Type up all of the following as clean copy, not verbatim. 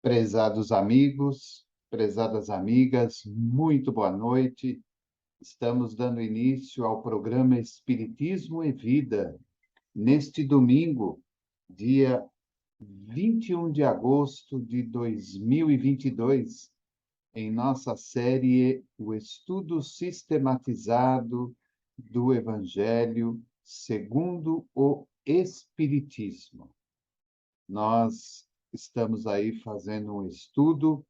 Prezados amigos, prezadas amigas, muito boa noite. Estamos dando início ao programa Espiritismo e Vida, neste domingo, dia 21 de agosto de 2022, em nossa série O Estudo Sistematizado do Evangelho segundo o Espiritismo. Nós estamos aí fazendo um estudo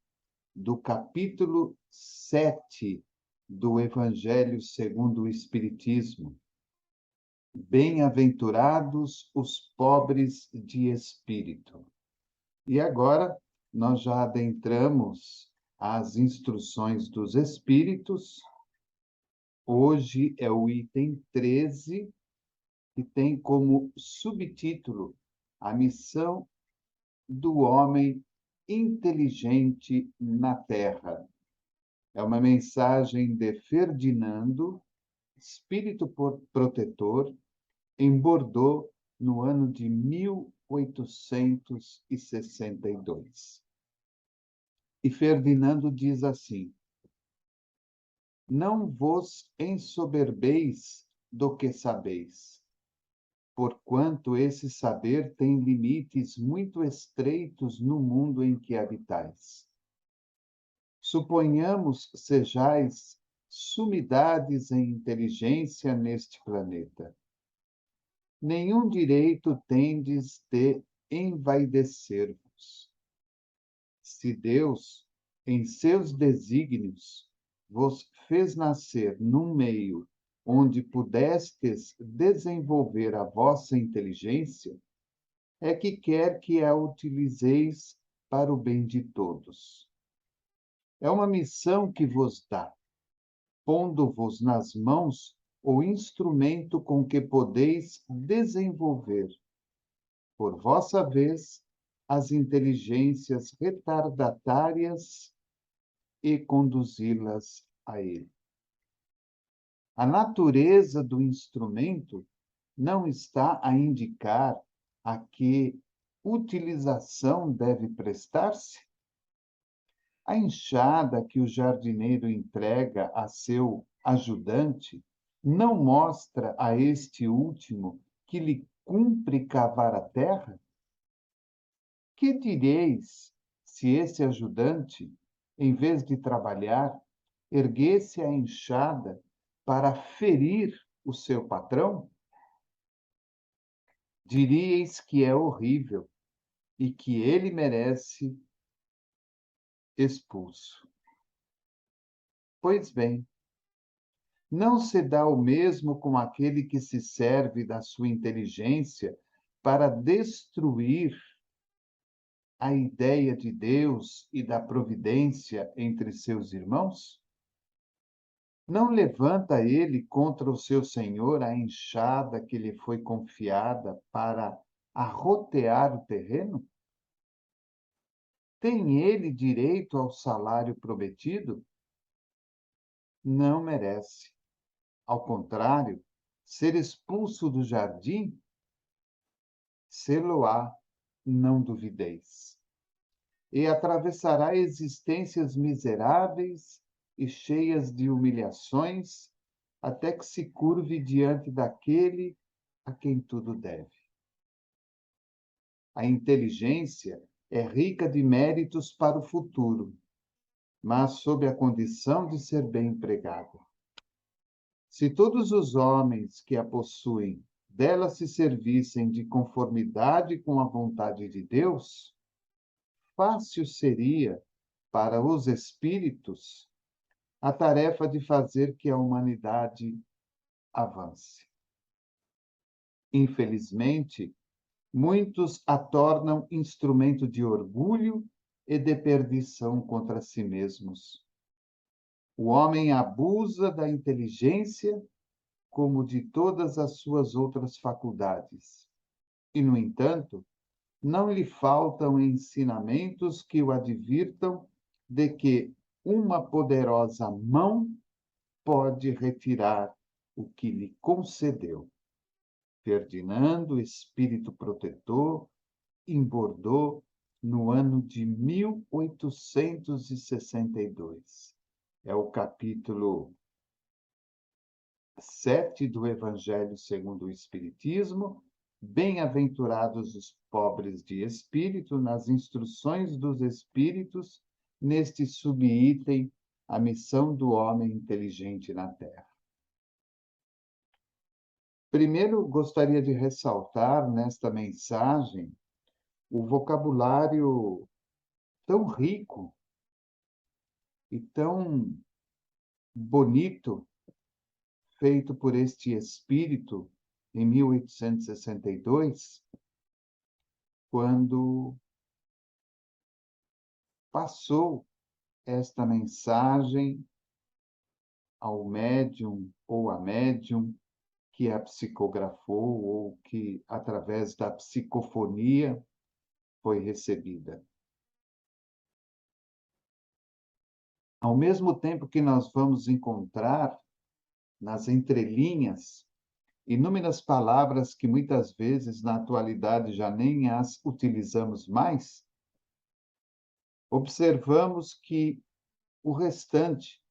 do capítulo 7 do Evangelho segundo o Espiritismo. Bem-aventurados os pobres de espírito. E agora nós já adentramos as instruções dos espíritos. Hoje é o item 13, que tem como subtítulo a missão do homem inteligente na Terra. É uma mensagem de Ferdinando, espírito protetor, em Bordeaux, no ano de 1862. E Ferdinando diz assim: não vos ensoberbeis do que sabeis, porquanto esse saber tem limites muito estreitos no mundo em que habitais. Suponhamos sejais sumidades em inteligência neste planeta. Nenhum direito tendes de envaidecer-vos. Se Deus, em seus desígnios, vos fez nascer num meio onde pudestes desenvolver a vossa inteligência, é que quer que a utilizeis para o bem de todos. É uma missão que vos dá, pondo-vos nas mãos o instrumento com que podeis desenvolver, por vossa vez, as inteligências retardatárias e conduzi-las a ele. A natureza do instrumento não está a indicar a que utilização deve prestar-se? A enxada que o jardineiro entrega a seu ajudante não mostra a este último que lhe cumpre cavar a terra? Que direis se esse ajudante, em vez de trabalhar, erguesse a enxada para ferir o seu patrão? Diríeis que é horrível e que ele merece expulso. Pois bem, não se dá o mesmo com aquele que se serve da sua inteligência para destruir a ideia de Deus e da providência entre seus irmãos? Não levanta ele contra o seu senhor a enxada que lhe foi confiada para arrotear o terreno? Tem ele direito ao salário prometido? Não merece. Ao contrário, ser expulso do jardim? Sê-lo-á, não duvideis. E atravessará existências miseráveis e cheias de humilhações, até que se curve diante daquele a quem tudo deve. A inteligência é rica de méritos para o futuro, mas sob a condição de ser bem empregada. Se todos os homens que a possuem dela se servissem de conformidade com a vontade de Deus, fácil seria para os espíritos a tarefa de fazer que a humanidade avance. Infelizmente, muitos a tornam instrumento de orgulho e de perdição contra si mesmos. O homem abusa da inteligência como de todas as suas outras faculdades. E, no entanto, não lhe faltam ensinamentos que o advirtam de que uma poderosa mão pode retirar o que lhe concedeu. Ferdinando, espírito protetor, em Bordeaux, no ano de 1862. É o capítulo 7 do Evangelho segundo o Espiritismo. Bem-aventurados os pobres de espírito, nas instruções dos espíritos, neste subitem, a missão do homem inteligente na Terra. Primeiro, gostaria de ressaltar nesta mensagem o vocabulário tão rico e tão bonito feito por este espírito em 1862, quando passou esta mensagem ao médium ou à médium que a psicografou ou que, através da psicofonia, foi recebida. Ao mesmo tempo que nós vamos encontrar nas entrelinhas inúmeras palavras que muitas vezes na atualidade já nem as utilizamos mais, observamos que o restante,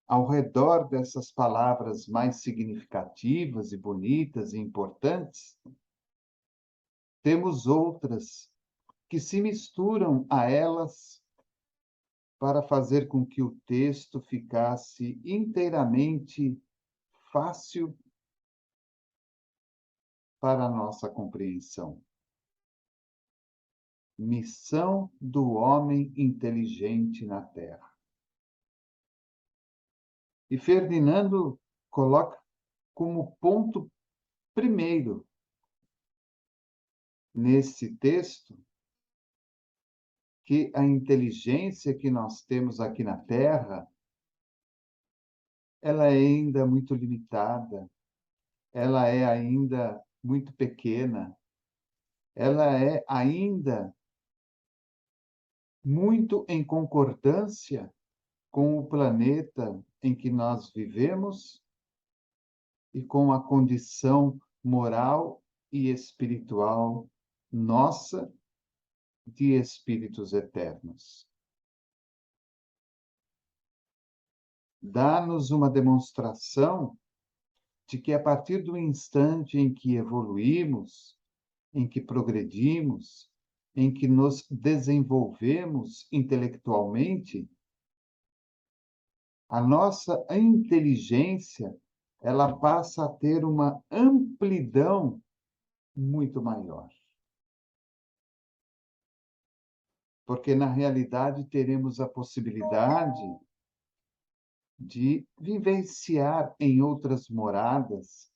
ao redor dessas palavras mais significativas e bonitas e importantes, temos outras que se misturam a elas para fazer com que o texto ficasse inteiramente fácil para a nossa compreensão. Missão do homem inteligente na Terra. E Ferdinando coloca como ponto primeiro nesse texto que a inteligência que nós temos aqui na Terra, ela é ainda muito limitada, ela é ainda muito pequena, ela é ainda muito em concordância com o planeta em que nós vivemos e com a condição moral e espiritual nossa de espíritos eternos. Dá-nos uma demonstração de que, a partir do instante em que evoluímos, em que progredimos, em que nos desenvolvemos intelectualmente, a nossa inteligência ela passa a ter uma amplidão muito maior. Porque, na realidade, teremos a possibilidade de vivenciar em outras moradas,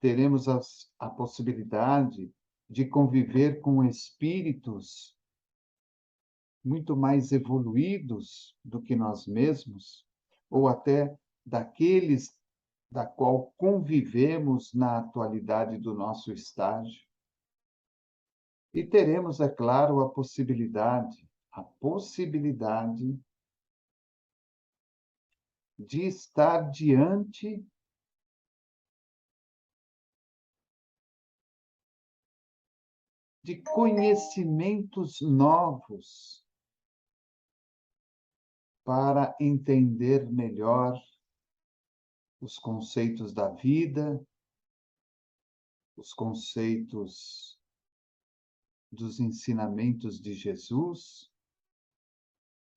teremos a possibilidade de conviver com espíritos muito mais evoluídos do que nós mesmos, ou até daqueles da qual convivemos na atualidade do nosso estágio. E teremos, é claro, a possibilidade de estar diante de conhecimentos novos para entender melhor os conceitos da vida, os conceitos dos ensinamentos de Jesus,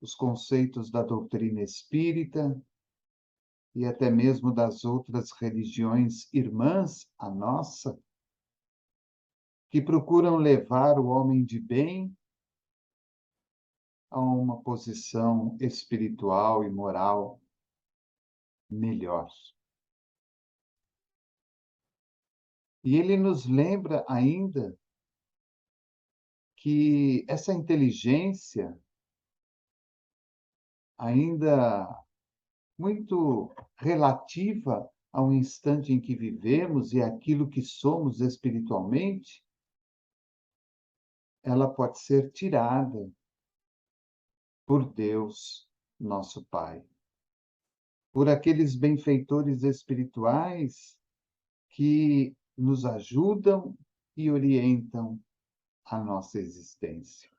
os conceitos da doutrina espírita e até mesmo das outras religiões irmãs à nossa, que procuram levar o homem de bem a uma posição espiritual e moral melhor. E ele nos lembra ainda que essa inteligência, ainda muito relativa ao instante em que vivemos e aquilo que somos espiritualmente, ela pode ser tirada por Deus, nosso Pai, por aqueles benfeitores espirituais que nos ajudam e orientam a nossa existência.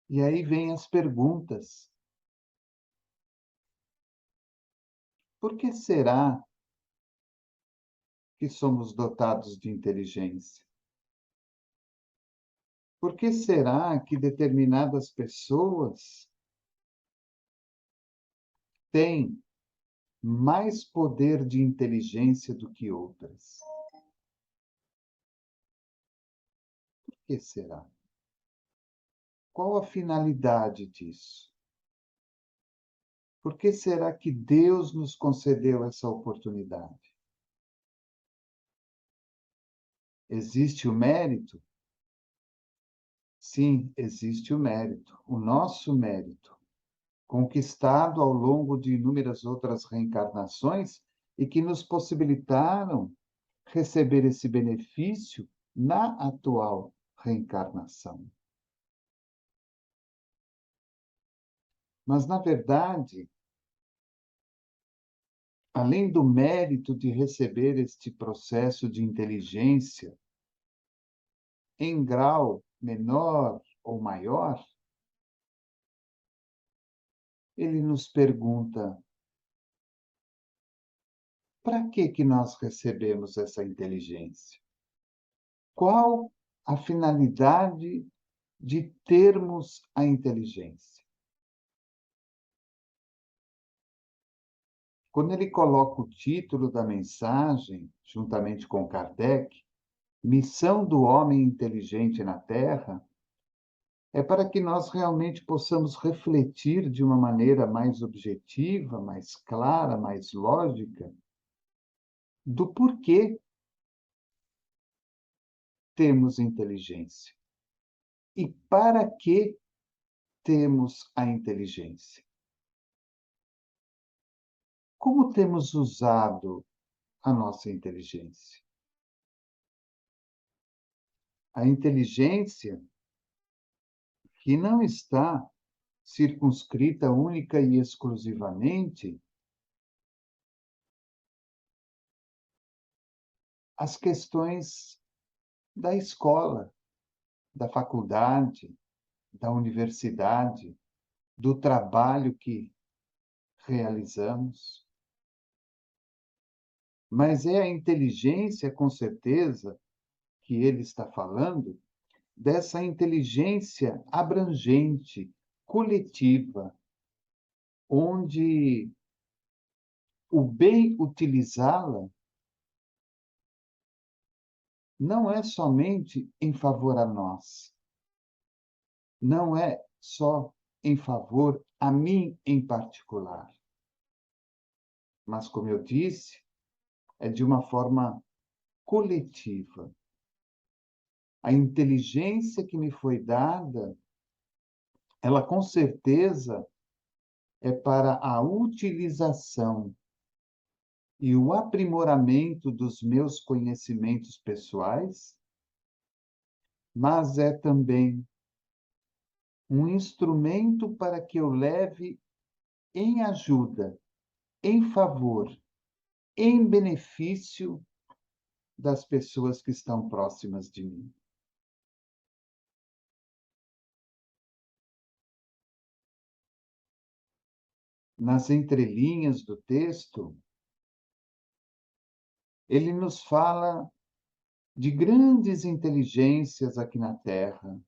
E aí vêm as perguntas. Por que será que somos dotados de inteligência? Por que será que determinadas pessoas têm mais poder de inteligência do que outras? Por que será? Qual a finalidade disso? Por que será que Deus nos concedeu essa oportunidade? Existe o mérito? Sim, existe o mérito, o nosso mérito, conquistado ao longo de inúmeras outras reencarnações e que nos possibilitaram receber esse benefício na atual reencarnação. Mas, na verdade, além do mérito de receber este processo de inteligência em grau menor ou maior, ele nos pergunta: para que nós recebemos essa inteligência? Qual a finalidade de termos a inteligência? Quando ele coloca o título da mensagem, juntamente com Kardec, Missão do Homem Inteligente na Terra, é para que nós realmente possamos refletir de uma maneira mais objetiva, mais clara, mais lógica, do porquê temos inteligência e para que temos a inteligência. Como temos usado a nossa inteligência? A inteligência que não está circunscrita única e exclusivamente às questões da escola, da faculdade, da universidade, do trabalho que realizamos. Mas é a inteligência, com certeza, que ele está falando, dessa inteligência abrangente, coletiva, onde o bem utilizá-la não é somente em favor a nós, não é só em favor a mim em particular, mas, como eu disse, é de uma forma coletiva. A inteligência que me foi dada, ela com certeza é para a utilização e o aprimoramento dos meus conhecimentos pessoais, mas é também um instrumento para que eu leve em ajuda, em favor, em benefício das pessoas que estão próximas de mim. Nas entrelinhas do texto, ele nos fala de grandes inteligências aqui na Terra,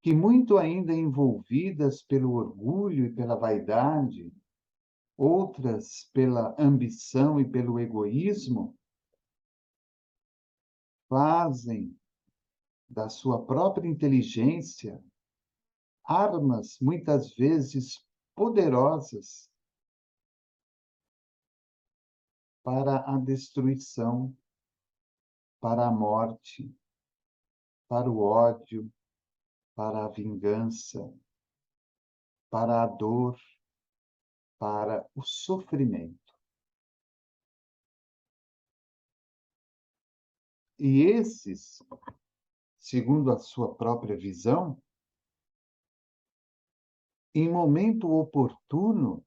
que muito ainda envolvidas pelo orgulho e pela vaidade, outras pela ambição e pelo egoísmo, fazem da sua própria inteligência armas muitas vezes poderosas para a destruição, para a morte, para o ódio, para a vingança, para a dor, para o sofrimento. E esses, segundo a sua própria visão, em momento oportuno,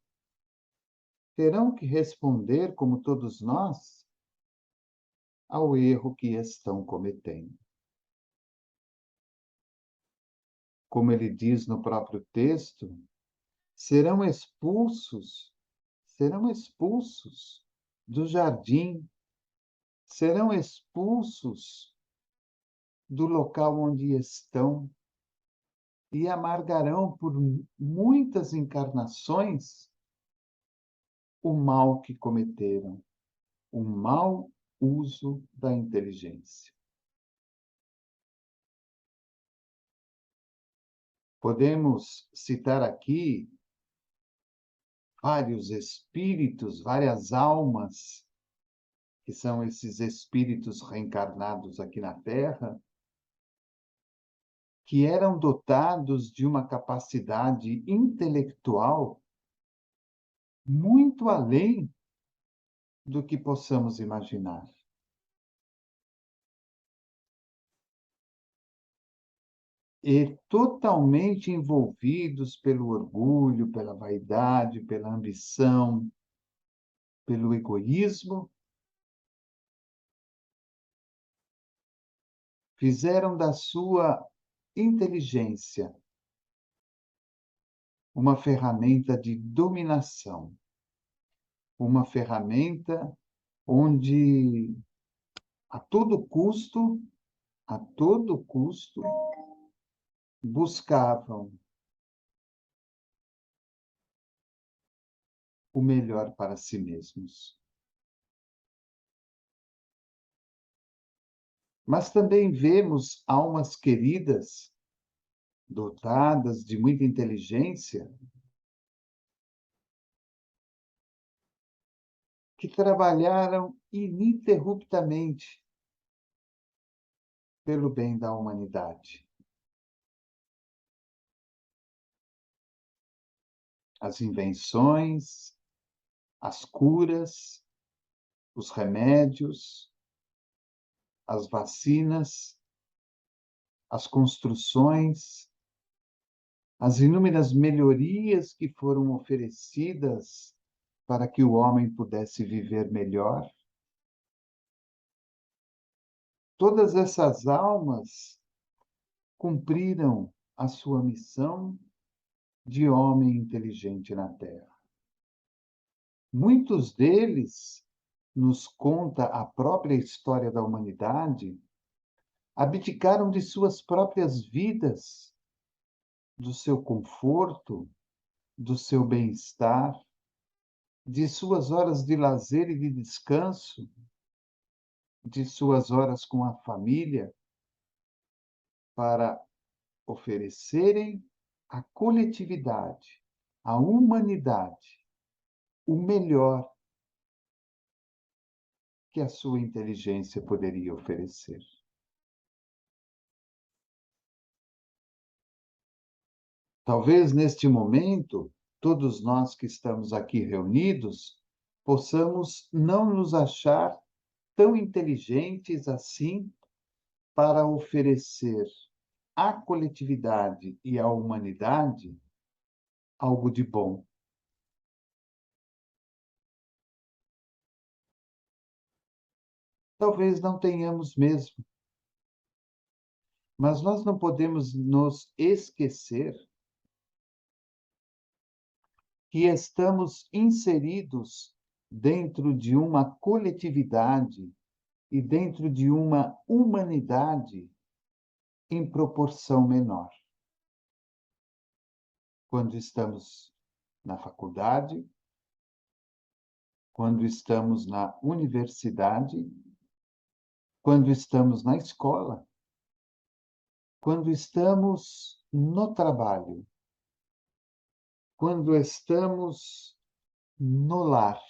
terão que responder, como todos nós, ao erro que estão cometendo. como ele diz no próprio texto, serão expulsos do jardim, serão expulsos do local onde estão e amargarão por muitas encarnações o mal que cometeram, o mau uso da inteligência. Podemos citar aqui vários espíritos, várias almas, que são esses espíritos reencarnados aqui na Terra, que eram dotados de uma capacidade intelectual muito além do que possamos imaginar. E totalmente envolvidos pelo orgulho, pela vaidade, pela ambição, pelo egoísmo, fizeram da sua inteligência uma ferramenta de dominação, uma ferramenta onde a todo custo, a todo custo, buscavam o melhor para si mesmos. Mas também vemos almas queridas, dotadas de muita inteligência, que trabalharam ininterruptamente pelo bem da humanidade. As invenções, as curas, os remédios, as vacinas, as construções, as inúmeras melhorias que foram oferecidas para que o homem pudesse viver melhor. Todas essas almas cumpriram a sua missão de homem inteligente na Terra. Muitos deles, nos conta a própria história da humanidade, abdicaram de suas próprias vidas, do seu conforto, do seu bem-estar, de suas horas de lazer e de descanso, de suas horas com a família, para oferecerem à coletividade, à humanidade, o melhor que a sua inteligência poderia oferecer. Talvez neste momento, todos nós que estamos aqui reunidos, possamos não nos achar tão inteligentes assim para oferecer à coletividade e à humanidade algo de bom. Talvez não tenhamos mesmo, mas nós não podemos nos esquecer que estamos inseridos dentro de uma coletividade e dentro de uma humanidade em proporção menor. Quando estamos na faculdade, quando estamos na universidade, quando estamos na escola, quando estamos no trabalho, quando estamos no lar.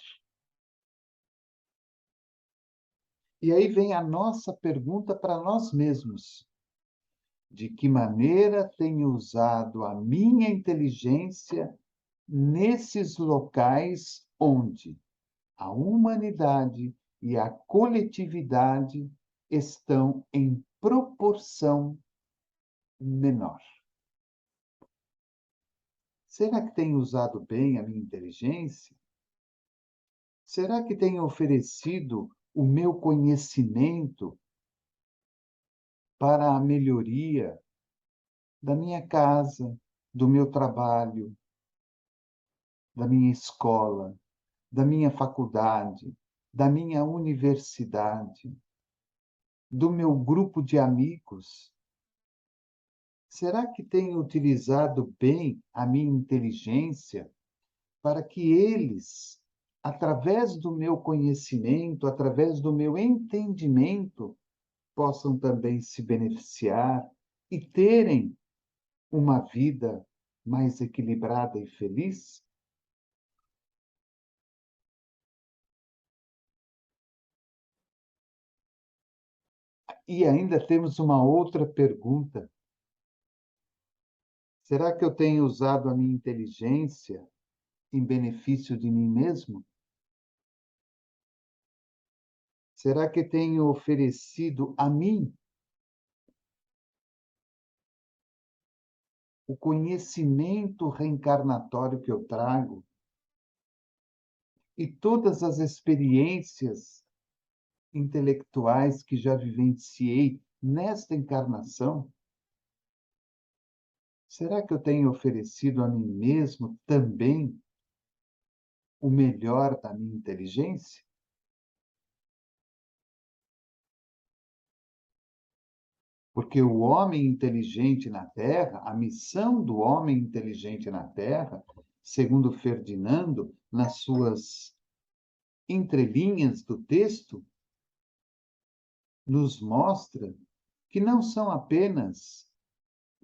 E aí vem a nossa pergunta para nós mesmos: de que maneira tenho usado a minha inteligência nesses locais onde a humanidade e a coletividade estão em proporção menor? Será que tenho usado bem a minha inteligência? Será que tenho oferecido o meu conhecimento para a melhoria da minha casa, do meu trabalho, da minha escola, da minha faculdade, da minha universidade, do meu grupo de amigos? Será que tenho utilizado bem a minha inteligência para que eles, através do meu conhecimento, através do meu entendimento, possam também se beneficiar e terem uma vida mais equilibrada e feliz? E ainda temos uma outra pergunta: será que eu tenho usado a minha inteligência em benefício de mim mesmo? Será que tenho oferecido a mim o conhecimento reencarnatório que eu trago e todas as experiências intelectuais que já vivenciei nesta encarnação? Será que eu tenho oferecido a mim mesmo também o melhor da minha inteligência? Porque o homem inteligente na Terra, a missão do homem inteligente na Terra, segundo Ferdinando, nas suas entrelinhas do texto, nos mostra que não são apenas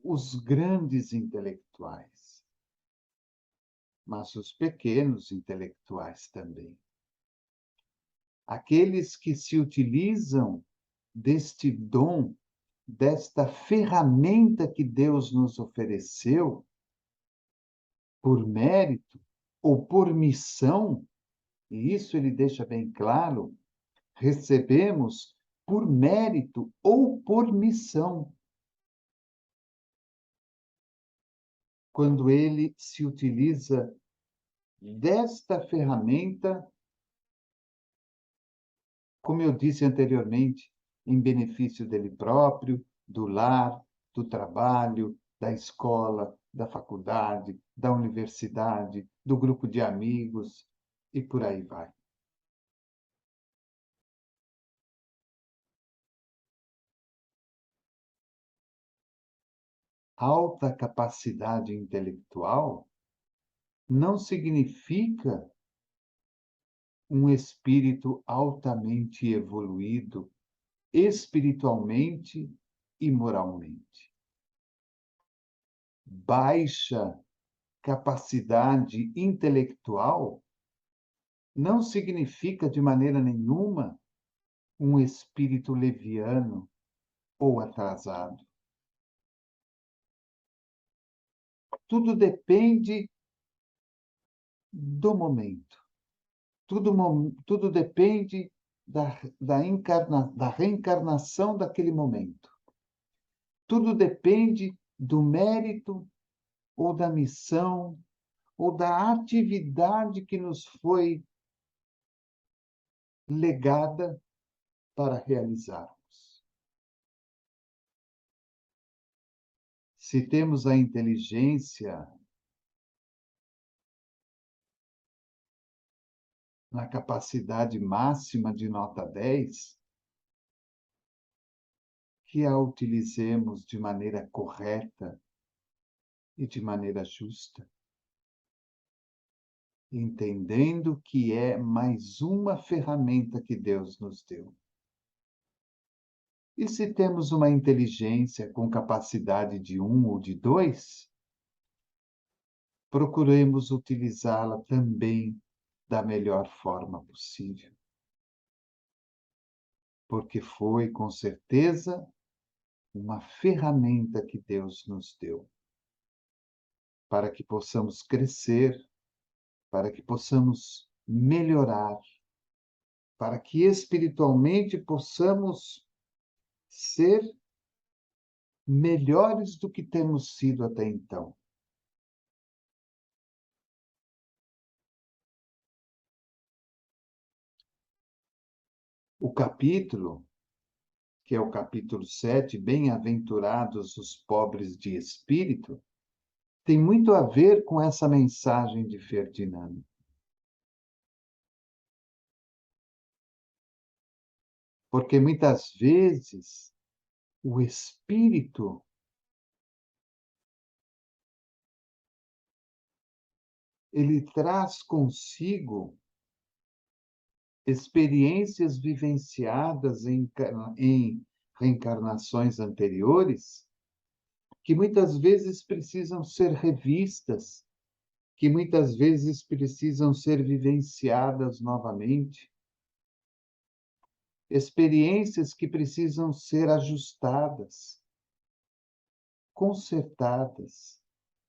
os grandes intelectuais, mas os pequenos intelectuais também. Aqueles que se utilizam deste dom, desta ferramenta que Deus nos ofereceu, por mérito ou por missão, e isso ele deixa bem claro, recebemos por mérito ou por missão, quando ele se utiliza desta ferramenta, como eu disse anteriormente, em benefício dele próprio, do lar, do trabalho, da escola, da faculdade, da universidade, do grupo de amigos e por aí vai. Alta capacidade intelectual não significa um espírito altamente evoluído espiritualmente e moralmente. Baixa capacidade intelectual não significa de maneira nenhuma um espírito leviano ou atrasado. Tudo depende do momento. Tudo depende da reencarnação daquele momento. Tudo depende do mérito ou da missão ou da atividade que nos foi legada para realizarmos. Se temos a inteligência na capacidade máxima de nota 10, que a utilizemos de maneira correta e de maneira justa, entendendo que é mais uma ferramenta que Deus nos deu. E se temos uma inteligência com capacidade de 1 ou de 2, procuremos utilizá-la também da melhor forma possível, porque foi, com certeza, uma ferramenta que Deus nos deu para que possamos crescer, para que possamos melhorar, para que espiritualmente possamos ser melhores do que temos sido até então. O capítulo que é o capítulo 7, Bem-aventurados os pobres de espírito, tem muito a ver com essa mensagem de Ferdinando. Porque muitas vezes o espírito ele traz consigo experiências vivenciadas em reencarnações anteriores, que muitas vezes precisam ser revistas, que muitas vezes precisam ser vivenciadas novamente, experiências que precisam ser ajustadas, consertadas,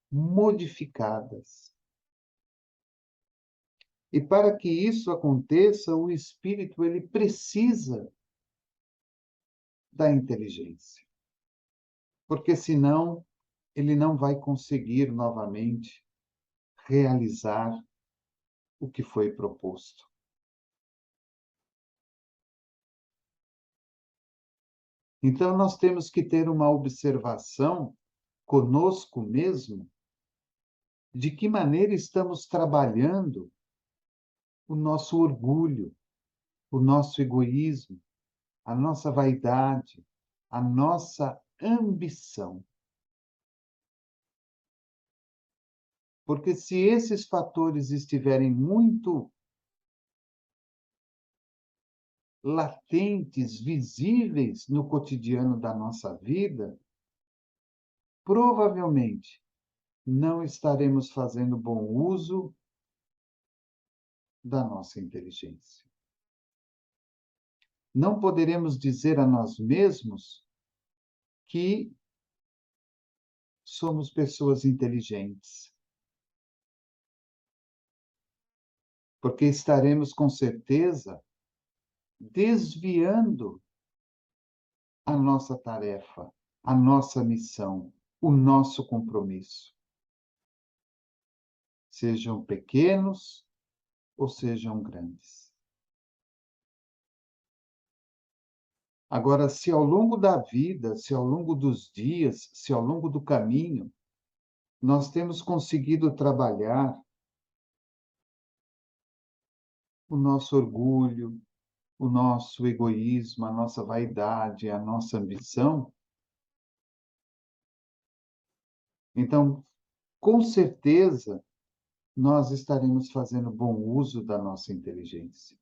modificadas. E para que isso aconteça, o espírito ele precisa da inteligência, porque senão ele não vai conseguir novamente realizar o que foi proposto. Então, nós temos que ter uma observação conosco mesmo de que maneira estamos trabalhando o nosso orgulho, o nosso egoísmo, a nossa vaidade, a nossa ambição. Porque se esses fatores estiverem muito latentes, visíveis no cotidiano da nossa vida, provavelmente não estaremos fazendo bom uso da nossa inteligência. Não poderemos dizer a nós mesmos que somos pessoas inteligentes, porque estaremos com certeza desviando a nossa tarefa, a nossa missão, o nosso compromisso. Sejam pequenos ou sejam grandes. Agora, se ao longo da vida, se ao longo dos dias, se ao longo do caminho, nós temos conseguido trabalhar o nosso orgulho, o nosso egoísmo, a nossa vaidade, a nossa ambição, então, com certeza, nós estaremos fazendo bom uso da nossa inteligência.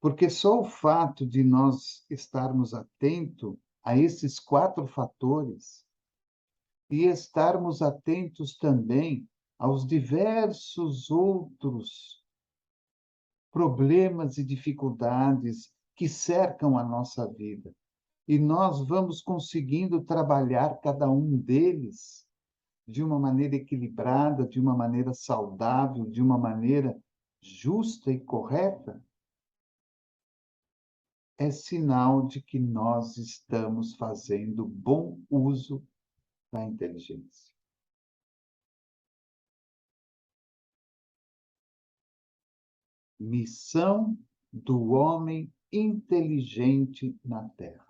Porque só o fato de nós estarmos atentos a esses 4 fatores e estarmos atentos também aos diversos outros problemas e dificuldades que cercam a nossa vida. E nós vamos conseguindo trabalhar cada um deles de uma maneira equilibrada, de uma maneira saudável, de uma maneira justa e correta, é sinal de que nós estamos fazendo bom uso da inteligência. Missão do homem inteligente na Terra.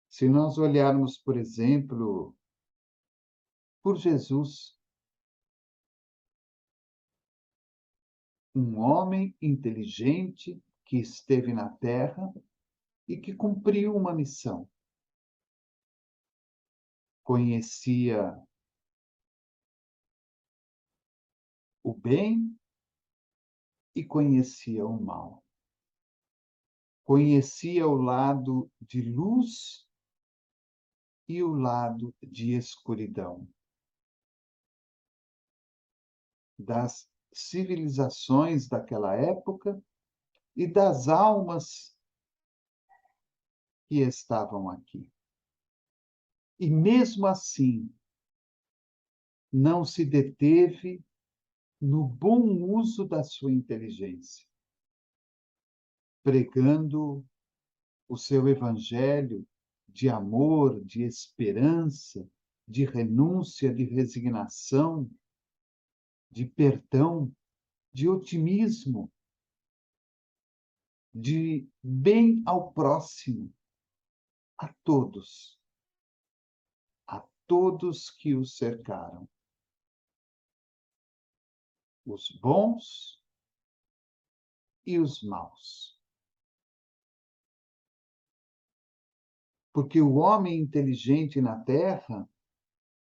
Se nós olharmos, por exemplo, por Jesus, um homem inteligente que esteve na Terra e que cumpriu uma missão. Conhecia o bem e conhecia o mal. Conhecia o lado de luz e o lado de escuridão das civilizações daquela época e das almas que estavam aqui. E mesmo assim, não se deteve no bom uso da sua inteligência, pregando o seu evangelho de amor, de esperança, de renúncia, de resignação, de perdão de otimismo, de bem ao próximo, a todos que o cercaram, os bons e os maus. Porque o homem inteligente na Terra,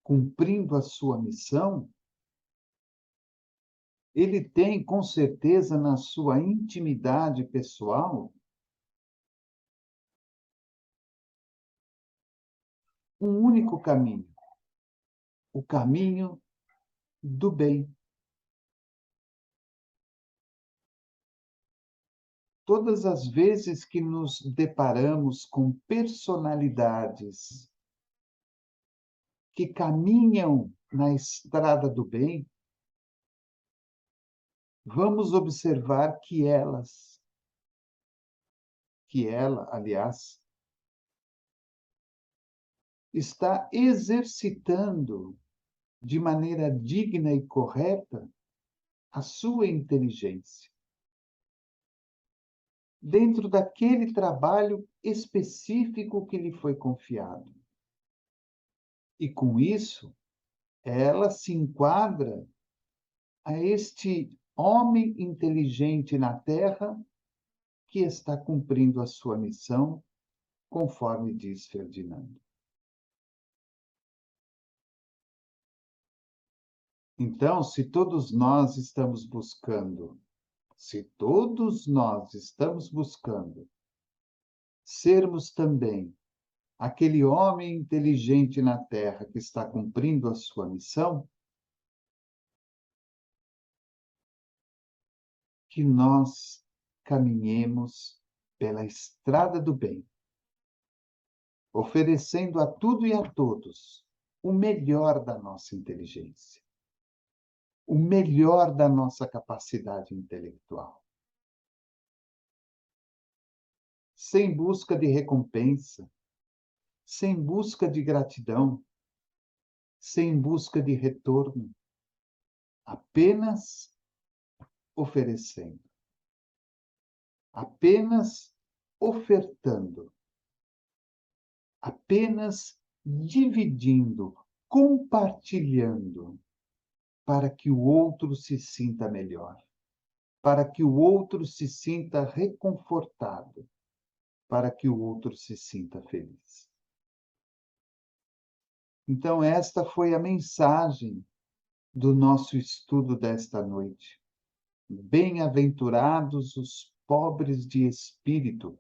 cumprindo a sua missão, ele tem, com certeza, na sua intimidade pessoal, um único caminho: o caminho do bem. Todas as vezes que nos deparamos com personalidades que caminham na estrada do bem, vamos observar que ela, aliás, está exercitando de maneira digna e correta a sua inteligência, dentro daquele trabalho específico que lhe foi confiado. E com isso, ela se enquadra a este homem inteligente na Terra que está cumprindo a sua missão, conforme diz Ferdinando. Então, se todos nós estamos buscando sermos também aquele homem inteligente na Terra que está cumprindo a sua missão, que nós caminhemos pela estrada do bem, oferecendo a tudo e a todos o melhor da nossa inteligência, o melhor da nossa capacidade intelectual, sem busca de recompensa, sem busca de gratidão, sem busca de retorno, apenas oferecendo, apenas ofertando, apenas dividindo, compartilhando, para que o outro se sinta melhor, para que o outro se sinta reconfortado, para que o outro se sinta feliz. Então, esta foi a mensagem do nosso estudo desta noite. Bem-aventurados os pobres de espírito,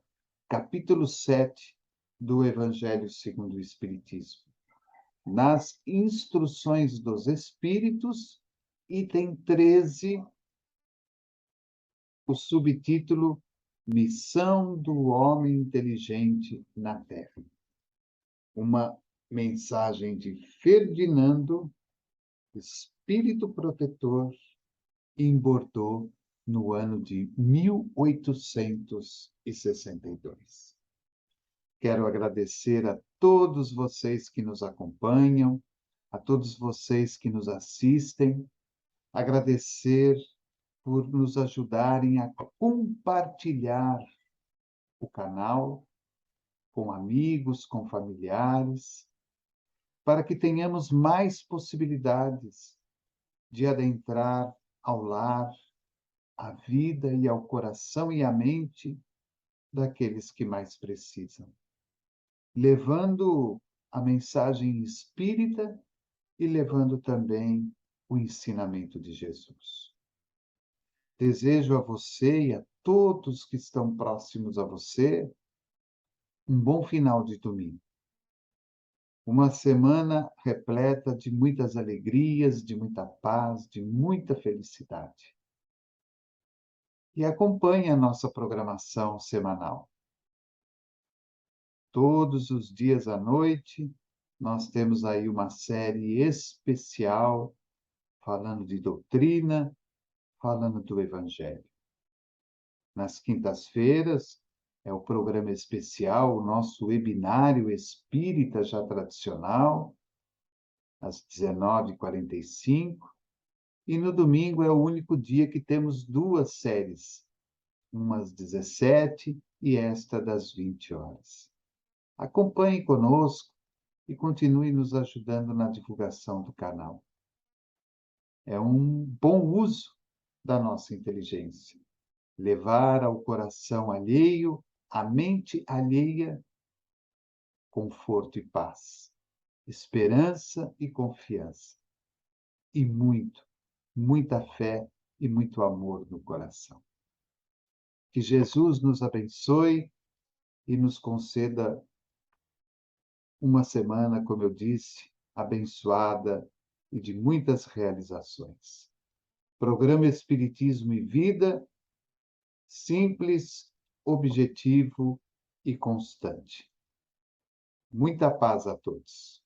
capítulo 7 do Evangelho segundo o Espiritismo. Nas instruções dos Espíritos, item 13, o subtítulo Missão do Homem Inteligente na Terra. Uma mensagem de Ferdinando, espírito protetor, em Bordeaux, no ano de 1862. Quero agradecer a todos vocês que nos acompanham, a todos vocês que nos assistem, agradecer por nos ajudarem a compartilhar o canal com amigos, com familiares, para que tenhamos mais possibilidades de adentrar ao lar, à vida e ao coração e à mente daqueles que mais precisam, levando a mensagem espírita e levando também o ensinamento de Jesus. Desejo a você e a todos que estão próximos a você um bom final de domingo. Uma semana repleta de muitas alegrias, de muita paz, de muita felicidade. E acompanhe a nossa programação semanal. Todos os dias à noite, nós temos aí uma série especial falando de doutrina, falando do Evangelho. Nas quintas-feiras, é o programa especial, o nosso webinário espírita já tradicional, às 19h45. E no domingo é o único dia que temos duas séries, umas 17 e esta das 20 horas. Acompanhe conosco e continue nos ajudando na divulgação do canal. É um bom uso da nossa inteligência. Levar ao coração alheio, à mente alheia, conforto e paz, esperança e confiança, e muita fé e muito amor no coração. Que Jesus nos abençoe e nos conceda uma semana, como eu disse, abençoada e de muitas realizações. Programa Espiritismo e Vida, simples, objetivo e constante. Muita paz a todos.